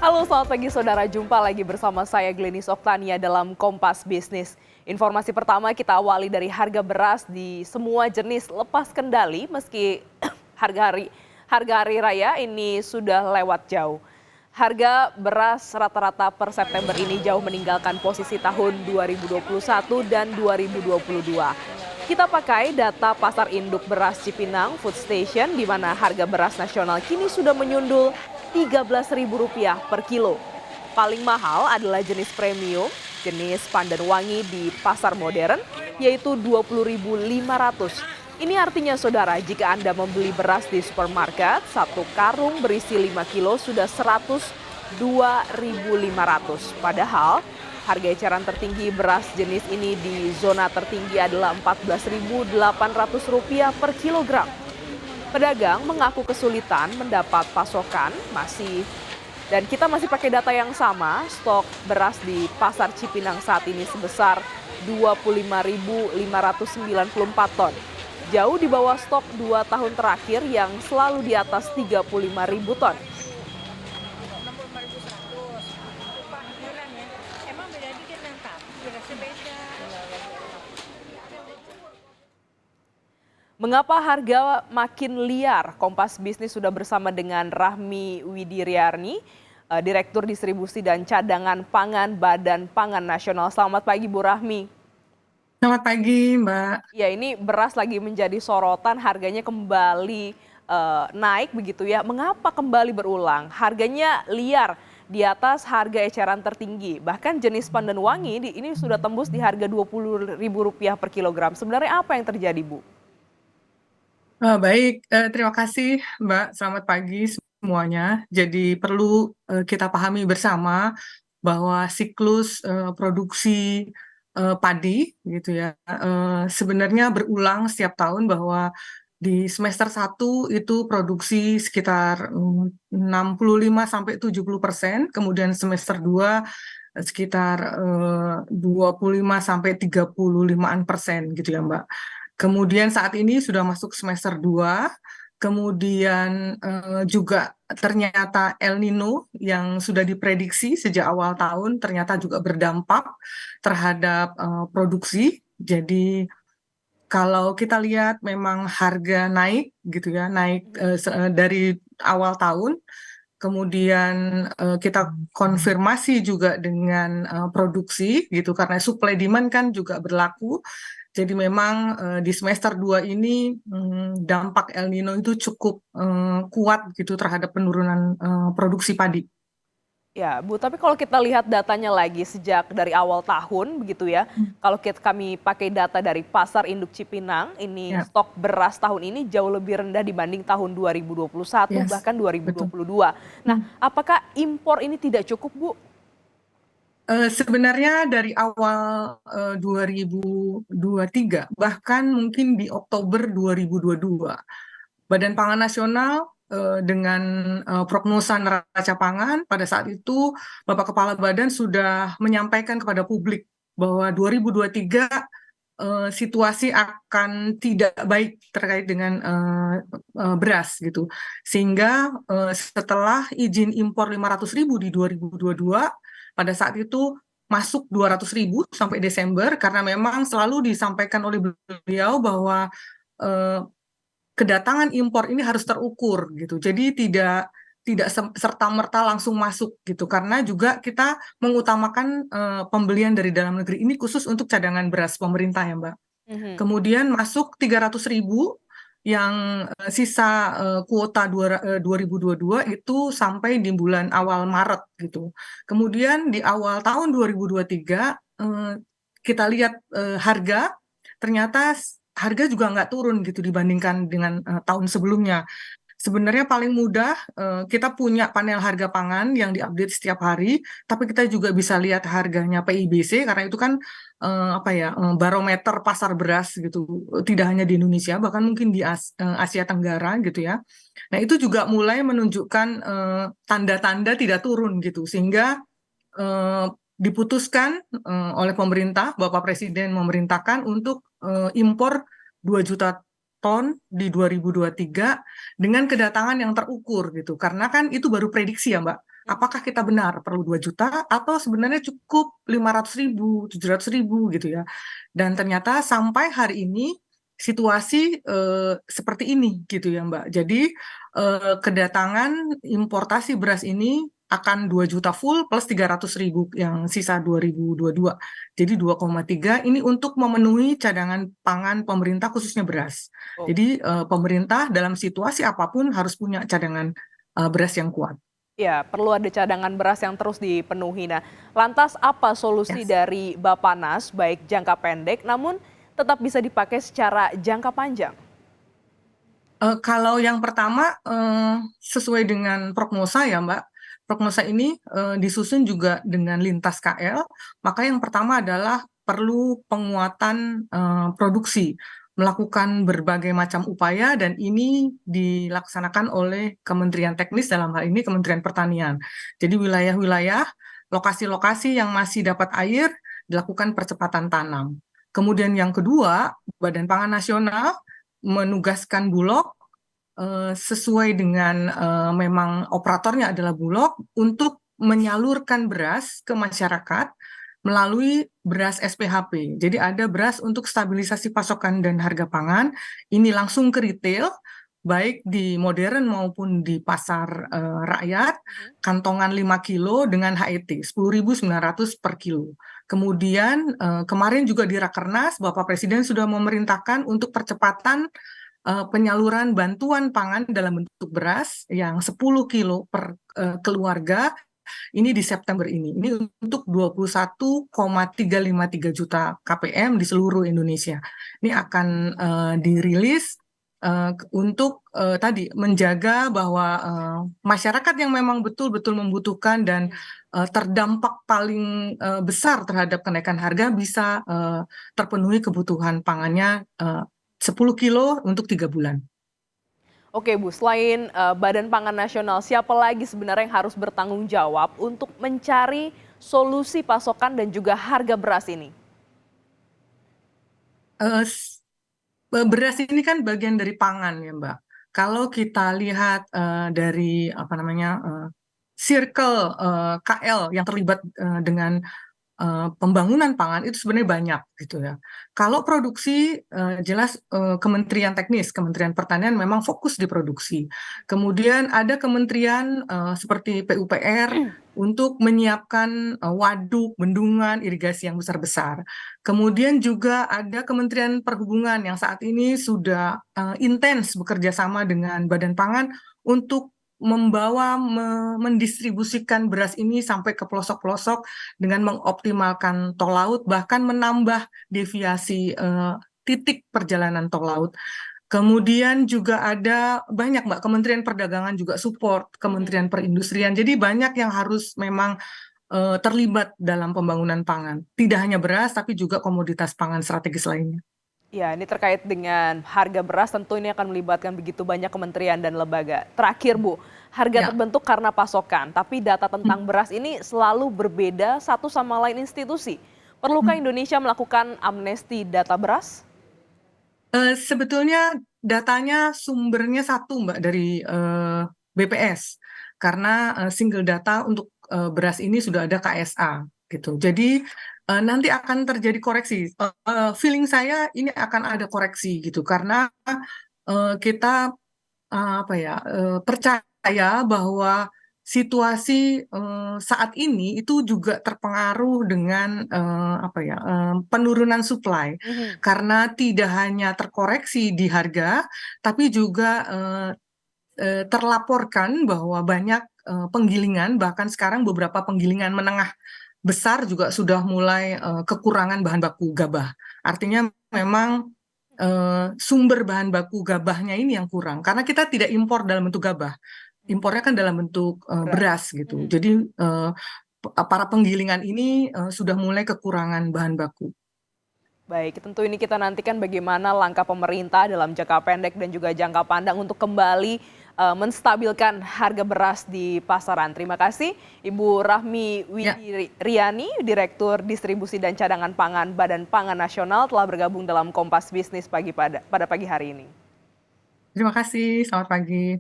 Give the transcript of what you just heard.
Halo, selamat pagi saudara. Jumpa lagi bersama saya Glenis Oktania dalam Kompas Bisnis. Informasi pertama kita awali dari harga beras di semua jenis lepas kendali meski harga hari raya ini sudah lewat jauh. Harga beras rata-rata per September ini jauh meninggalkan posisi tahun 2021 dan 2022. Kita pakai data pasar induk beras Cipinang Food Station di mana harga beras nasional kini sudah menyundul Rp13.000 per kilo. Paling mahal adalah jenis premium, jenis pandan wangi di pasar modern, yaitu Rp20.500. Ini artinya saudara, jika Anda membeli beras di supermarket, satu karung berisi 5 kilo sudah Rp102.500. Padahal harga eceran tertinggi beras jenis ini di zona tertinggi adalah Rp14.800 per kilogram. Pedagang mengaku kesulitan mendapat pasokan dan kita masih pakai data yang sama, stok beras di pasar Cipinang saat ini sebesar 25.594 ton. Jauh di bawah stok 2 tahun terakhir yang selalu di atas 35.000 ton. Mengapa harga makin liar? Kompas Bisnis sudah bersama dengan Rahmi Widiryarni, Direktur Distribusi dan Cadangan Pangan Badan Pangan Nasional. Selamat pagi Bu Rahmi. Selamat pagi, Mbak. Ya, ini beras lagi menjadi sorotan, harganya kembali naik begitu ya. Mengapa kembali berulang? Harganya liar di atas harga eceran tertinggi. Bahkan jenis pandan wangi ini sudah tembus di harga Rp20.000 per kilogram. Sebenarnya apa yang terjadi, Bu? Baik, terima kasih Mbak. Selamat pagi semuanya. Jadi perlu kita pahami bersama bahwa siklus produksi padi gitu ya, sebenarnya berulang setiap tahun bahwa di semester 1 itu produksi sekitar 65-70%, kemudian semester 2 sekitar 25-35% gitu ya Mbak. Kemudian saat ini sudah masuk semester 2, kemudian juga ternyata El Nino yang sudah diprediksi sejak awal tahun ternyata juga berdampak terhadap produksi. Jadi kalau kita lihat memang harga naik gitu ya, naik dari awal tahun. Kemudian kita konfirmasi juga dengan produksi gitu karena supply demand kan juga berlaku. Jadi memang di semester 2 ini dampak El Nino itu cukup kuat gitu terhadap penurunan produksi padi. Ya, Bu, tapi kalau kita lihat datanya lagi sejak dari awal tahun begitu ya, kalau kami pakai data dari Pasar Induk Cipinang, ini Ya, stok beras tahun ini jauh lebih rendah dibanding tahun 2021 yes, bahkan betul. 2022. Nah, apakah impor ini tidak cukup, Bu? Sebenarnya dari awal 2023, bahkan mungkin di Oktober 2022, Badan Pangan Nasional dengan prognosa neraca pangan pada saat itu Bapak Kepala Badan sudah menyampaikan kepada publik bahwa 2023 situasi akan tidak baik terkait dengan beras gitu. Sehingga setelah izin impor 500.000 di 2022, pada saat itu masuk 200.000 sampai Desember karena memang selalu disampaikan oleh beliau bahwa eh, kedatangan impor ini harus terukur gitu. Jadi tidak serta-merta langsung masuk gitu karena juga kita mengutamakan pembelian dari dalam negeri ini khusus untuk cadangan beras pemerintah ya Mbak. Mhm. Kemudian masuk 300.000 yang sisa kuota 2022 itu sampai di bulan awal Maret gitu. Kemudian di awal tahun 2023 kita lihat ternyata harga juga nggak turun gitu dibandingkan dengan tahun sebelumnya. Sebenarnya paling mudah kita punya panel harga pangan yang diupdate setiap hari, tapi kita juga bisa lihat harganya PIBC karena itu kan barometer pasar beras gitu. Tidak hanya di Indonesia, bahkan mungkin di Asia Tenggara gitu ya. Nah, itu juga mulai menunjukkan tanda-tanda tidak turun gitu sehingga diputuskan oleh pemerintah, Bapak Presiden memerintahkan untuk impor 2 juta ton di 2023 dengan kedatangan yang terukur gitu. Karena kan itu baru prediksi ya, Mbak. apakah kita benar perlu 2 juta atau sebenarnya cukup 500.000, 700.000 gitu ya. Dan ternyata sampai hari ini situasi seperti ini gitu ya Mbak. Jadi kedatangan importasi beras ini akan 2 juta full plus 300.000 yang sisa 2022. Jadi 2,3 ini untuk memenuhi cadangan pangan pemerintah khususnya beras. Oh, Jadi pemerintah dalam situasi apapun harus punya cadangan beras yang kuat. ya, perlu ada cadangan beras yang terus dipenuhi. Nah, lantas apa solusi Yes. dari Bappenas baik jangka pendek namun tetap bisa dipakai secara jangka panjang? Kalau yang pertama sesuai dengan prognosa ya Mbak, prognosa ini disusun juga dengan lintas KL, maka yang pertama adalah perlu penguatan produksi, melakukan berbagai macam upaya dan ini dilaksanakan oleh Kementerian Teknis dalam hal ini Kementerian Pertanian. Jadi wilayah-wilayah, lokasi-lokasi yang masih dapat air dilakukan percepatan tanam. Kemudian yang kedua, Badan Pangan Nasional menugaskan Bulog sesuai dengan memang operatornya adalah Bulog untuk menyalurkan beras ke masyarakat melalui beras SPHP. Jadi ada beras untuk stabilisasi pasokan dan harga pangan, ini langsung ke retail, baik di modern maupun di pasar rakyat, kantongan 5 kilo dengan HET, 10.900 per kilo. Kemudian kemarin juga di Rakernas, Bapak Presiden sudah memerintahkan untuk percepatan penyaluran bantuan pangan dalam bentuk beras yang 10 kilo per keluarga ini di September ini. Ini untuk 21,353 juta KPM di seluruh Indonesia. Ini akan dirilis untuk tadi menjaga bahwa masyarakat yang memang betul-betul membutuhkan dan terdampak paling besar terhadap kenaikan harga bisa terpenuhi kebutuhan pangannya 10 kilo untuk 3 bulan. Oke Bu, selain Badan Pangan Nasional, siapa lagi sebenarnya yang harus bertanggung jawab untuk mencari solusi pasokan dan juga harga beras ini? Eh, Beras ini kan bagian dari pangan ya Mbak. Kalau kita lihat dari apa namanya circle KL yang terlibat dengan pembangunan pangan itu sebenarnya banyak gitu ya. Kalau produksi jelas Kementerian Teknis, Kementerian Pertanian memang fokus di produksi. Kemudian ada kementerian seperti PUPR untuk menyiapkan waduk, bendungan, irigasi yang besar-besar. Kemudian juga ada Kementerian Perhubungan yang saat ini sudah intens bekerja sama dengan Badan Pangan untuk membawa mendistribusikan beras ini sampai ke pelosok-pelosok dengan mengoptimalkan tol laut bahkan menambah deviasi titik perjalanan tol laut. Kemudian juga ada banyak Mbak, Kementerian Perdagangan juga support, Kementerian Perindustrian. Jadi banyak yang harus memang terlibat dalam pembangunan pangan. Tidak hanya beras tapi juga komoditas pangan strategis lainnya. Ya, ini terkait dengan harga beras, tentu ini akan melibatkan begitu banyak kementerian dan lembaga. Terakhir Bu, harga Ya. terbentuk karena pasokan, tapi data tentang beras ini selalu berbeda satu sama lain institusi. Perlukah Indonesia melakukan amnesti data beras? Sebetulnya datanya sumbernya satu Mbak dari BPS karena single data untuk beras ini sudah ada KSA gitu. Jadi nanti akan terjadi koreksi. Feeling saya ini akan ada koreksi gitu karena kita apa ya percaya bahwa situasi saat ini itu juga terpengaruh dengan apa ya penurunan supply karena tidak hanya terkoreksi di harga tapi juga terlaporkan bahwa banyak penggilingan bahkan sekarang beberapa penggilingan menengah besar juga sudah mulai kekurangan bahan baku gabah. Artinya memang sumber bahan baku gabahnya ini yang kurang karena kita tidak impor dalam bentuk gabah, impornya kan dalam bentuk beras gitu. Jadi para penggilingan ini sudah mulai kekurangan bahan baku. Baik, tentu ini kita nantikan bagaimana langkah pemerintah dalam jangka pendek dan juga jangka panjang untuk kembali menstabilkan harga beras di pasaran. Terima kasih Ibu Rahmi Widiriani, Direktur Distribusi dan Cadangan Pangan Badan Pangan Nasional telah bergabung dalam Kompas Bisnis pada pagi hari ini. Terima kasih, selamat pagi.